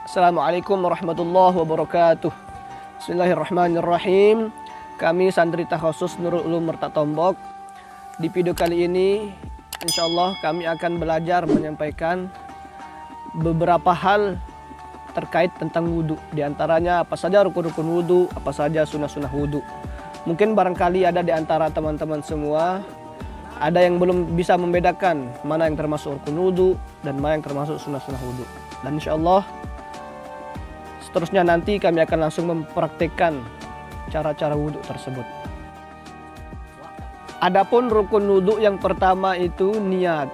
Assalamualaikum warahmatullahi wabarakatuh. Bismillahirrahmanirrahim. Kami santri Takhasus Nurul Ulum Mertak Tombok. Di video kali ini insyaallah kami akan belajar menyampaikan beberapa hal terkait tentang wudhu. Di antaranya apa saja rukun-rukun wudhu, apa saja sunnah-sunnah wudhu. Mungkin barangkali ada di antara teman-teman semua ada yang belum bisa membedakan mana yang termasuk rukun wudhu dan mana yang termasuk sunnah-sunnah wudhu. Dan insyaallah seterusnya nanti kami akan langsung mempraktikkan cara-cara wudhu tersebut. Adapun rukun wudhu yang pertama itu niat.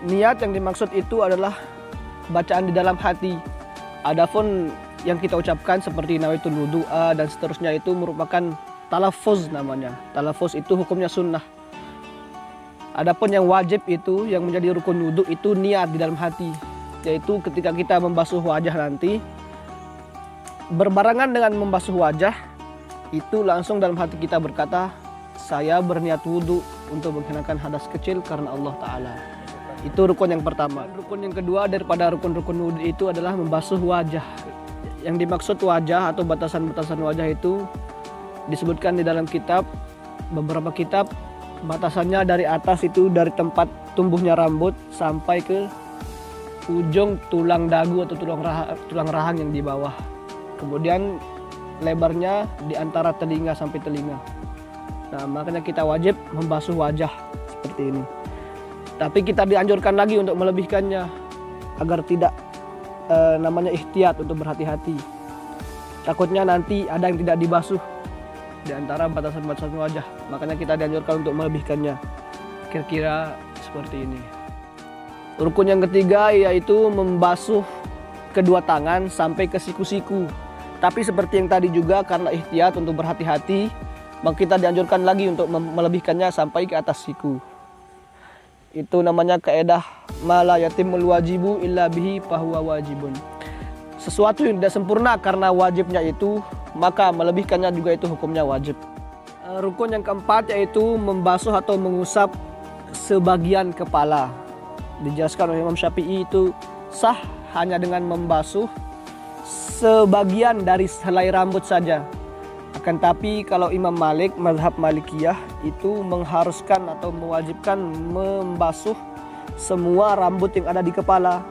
Niat yang dimaksud itu adalah bacaan di dalam hati. Adapun yang kita ucapkan seperti nawaitul wudhu'a dan seterusnya itu merupakan talaffuz namanya. Talaffuz itu hukumnya sunnah. Adapun yang wajib itu yang menjadi rukun wudhu itu niat di dalam hati. Yaitu ketika kita membasuh wajah nanti, berbarengan dengan membasuh wajah itu langsung dalam hati kita berkata, saya berniat wudhu untuk menghilangkan hadas kecil karena Allah Ta'ala. Itu rukun yang pertama. Rukun yang kedua daripada rukun-rukun wudhu itu adalah membasuh wajah. Yang dimaksud wajah atau batasan-batasan wajah itu disebutkan di dalam kitab, beberapa kitab, batasannya dari atas itu dari tempat tumbuhnya rambut sampai ke ujung tulang dagu atau tulang rahang yang di bawah. Kemudian lebarnya di antara telinga sampai telinga. Nah, makanya kita wajib membasuh wajah seperti ini. Tapi kita dianjurkan lagi untuk melebihkannya agar tidak namanya ihtiyat, untuk berhati-hati. Takutnya nanti ada yang tidak dibasuh di antara batasan-batasan wajah. Makanya kita dianjurkan untuk melebihkannya. Kira-kira seperti ini. Rukun yang ketiga yaitu membasuh kedua tangan sampai ke siku-siku. Tapi seperti yang tadi juga karena ihtiyat untuk berhati-hati, maka kita dianjurkan lagi untuk melebihkannya sampai ke atas siku. Itu namanya kaidah ma la yatimul wajibu illa bihi fahuwa wajibun. Sesuatu yang tidak sempurna karena wajibnya itu, maka melebihkannya juga itu hukumnya wajib. Rukun yang keempat yaitu membasuh atau mengusap sebagian kepala. Dijelaskan oleh Imam Syafi'i itu sah hanya dengan membasuh sebagian dari helai rambut saja. Akan tapi kalau Imam Malik, mazhab Malikiyah itu mengharuskan atau mewajibkan membasuh semua rambut yang ada di kepala.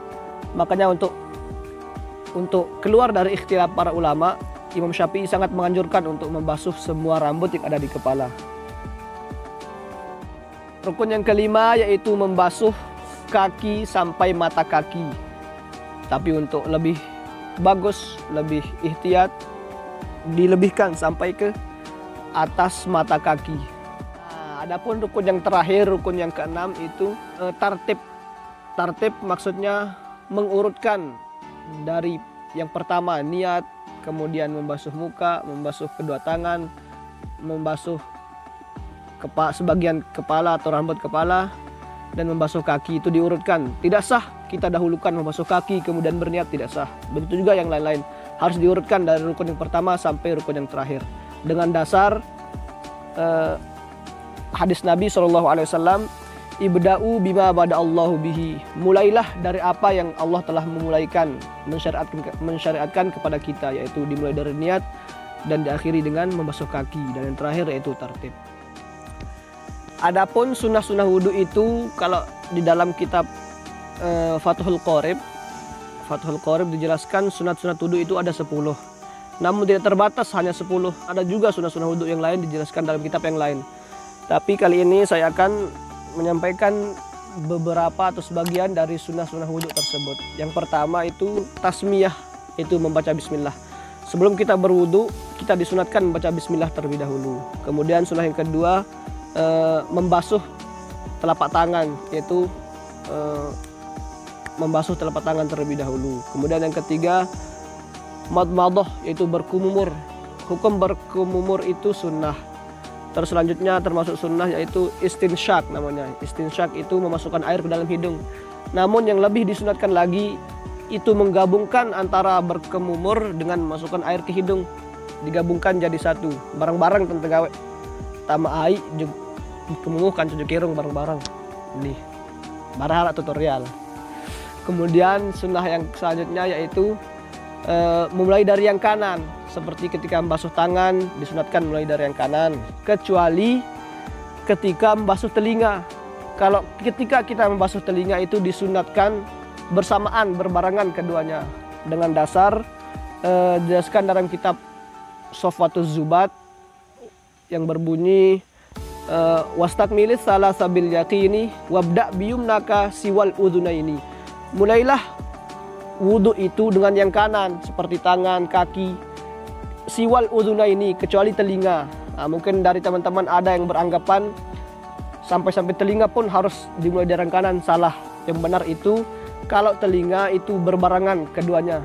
Makanya untuk keluar dari ikhtilaf para ulama, Imam Syafi'i sangat menganjurkan untuk membasuh semua rambut yang ada di kepala. Rukun yang kelima yaitu membasuh kaki sampai mata kaki. Tapi untuk lebih bagus, lebih ihtiyat, dilebihkan sampai ke atas mata kaki. Nah, adapun rukun yang terakhir, rukun yang keenam itu tartib. Tartib maksudnya mengurutkan dari yang pertama niat, kemudian membasuh muka, membasuh kedua tangan, membasuh sebagian kepala atau rambut kepala, dan membasuh kaki. Itu diurutkan. Tidak sah kita dahulukan membasuh kaki kemudian berniat, tidak sah. Begitu juga yang lain-lain. Harus diurutkan dari rukun yang pertama sampai rukun yang terakhir. Dengan dasar hadis Nabi SAW, ibda'u bima bada'allahu bihi. Mulailah dari apa yang Allah telah memulaikan, mensyariatkan kepada kita, yaitu dimulai dari niat dan diakhiri dengan membasuh kaki. Dan yang terakhir yaitu tartib. Adapun sunnah-sunnah wudhu itu kalau di dalam kitab Fathul Qorib dijelaskan sunat-sunat wudhu itu ada 10. Namun tidak terbatas hanya 10. Ada juga sunnah-sunnah wudhu yang lain dijelaskan dalam kitab yang lain. Tapi kali ini saya akan menyampaikan beberapa atau sebagian dari sunnah-sunnah wudhu tersebut. Yang pertama itu tasmiyah, itu membaca bismillah. Sebelum kita berwudhu, kita disunatkan membaca bismillah terlebih dahulu. Kemudian sunnah yang kedua, membasuh telapak tangan, yaitu membasuh telapak tangan terlebih dahulu. Kemudian yang ketiga, madmadah, yaitu berkumur. Hukum berkumur itu sunnah. Terus selanjutnya termasuk sunnah yaitu istinsyak namanya. Istinsyak itu memasukkan air ke dalam hidung. Namun yang lebih disunatkan lagi itu menggabungkan antara berkumur dengan memasukkan air ke hidung. Digabungkan jadi satu, bareng-bareng tentang gawe. Tama ai kemunguhkan cucu kirung bareng-bareng. Ini barahara tutorial. Kemudian sunnah yang selanjutnya yaitu memulai dari yang kanan. Seperti ketika membasuh tangan disunatkan mulai dari yang kanan, kecuali ketika membasuh telinga. Kalau ketika kita membasuh telinga itu disunatkan bersamaan, berbarengan keduanya, dengan dasar dijelaskan dalam kitab Sofwatuz Zubat yang berbunyi wastakmilis salah sabil yaqini wabda biyumnaka siwal udhunaini. Mulailah wudhu itu dengan yang kanan seperti tangan, kaki, siwal udhunaini kecuali telinga. Nah, mungkin dari teman-teman ada yang beranggapan sampai telinga pun harus dimulai dari yang kanan. Salah. Yang benar itu kalau telinga itu berbarengan keduanya,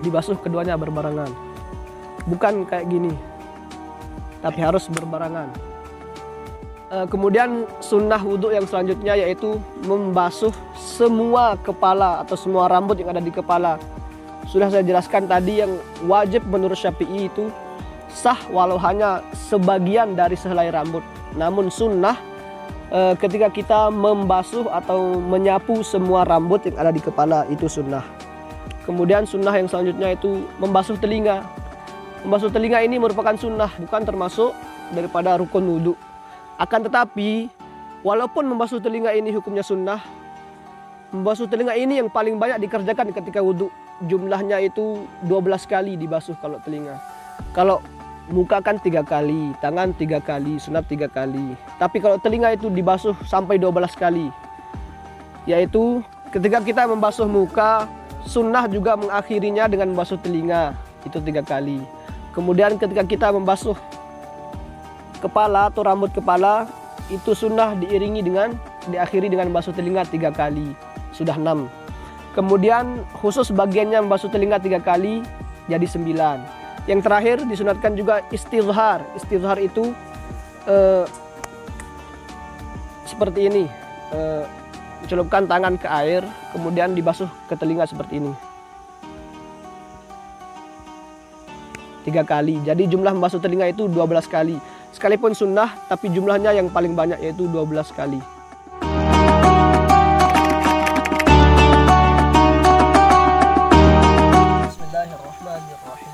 dibasuh keduanya berbarengan, bukan kayak gini, tapi harus berbarengan. Kemudian sunnah wudhu yang selanjutnya yaitu membasuh semua kepala atau semua rambut yang ada di kepala. Sudah saya jelaskan tadi, yang wajib menurut Syafi'i itu sah walau hanya sebagian dari sehelai rambut. Namun sunnah ketika kita membasuh atau menyapu semua rambut yang ada di kepala, itu sunnah. Kemudian sunnah yang selanjutnya itu membasuh telinga. Membasuh telinga ini merupakan sunnah, bukan termasuk daripada rukun wudhu. Akan tetapi walaupun membasuh telinga ini hukumnya sunnah, membasuh telinga ini yang paling banyak dikerjakan ketika wudhu. Jumlahnya itu 12 kali dibasuh kalau telinga. Kalau muka kan 3 kali, tangan 3 kali, sunat 3 kali. Tapi kalau telinga itu dibasuh sampai 12 kali. Yaitu ketika kita membasuh muka, sunnah juga mengakhirinya dengan membasuh telinga, itu 3 kali. Kemudian ketika kita membasuh kepala atau rambut kepala, itu sunnah diakhiri dengan membasuh telinga 3 kali, sudah 6. Kemudian khusus bagiannya membasuh telinga 3 kali jadi 9. Yang terakhir disunatkan juga istizhar. Istizhar itu seperti ini, celupkan tangan ke air kemudian dibasuh ke telinga seperti ini 3 kali. Jadi jumlah membasuh telinga itu 12 kali. Sekalipun sunnah, tapi jumlahnya yang paling banyak yaitu 12 kali. Bismillahirrahmanirrahim.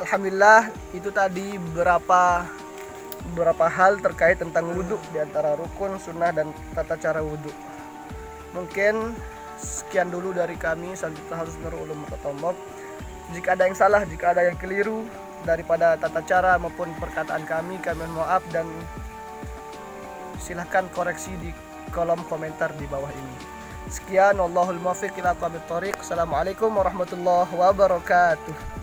Alhamdulillah, itu tadi beberapa hal terkait tentang wudhu, di antara rukun, sunnah, dan tata cara wudhu. Mungkin sekian dulu dari kami, Selanjutnya harus Nurul Ulum Mutatombok. Jika ada yang salah, jika ada yang keliru daripada tata cara maupun perkataan kami mohon maaf, dan silahkan koreksi di kolom komentar di bawah ini. Sekian, wallahul muwaffiq ila aqwamit thoriq. Assalamualaikum warahmatullahi wabarakatuh.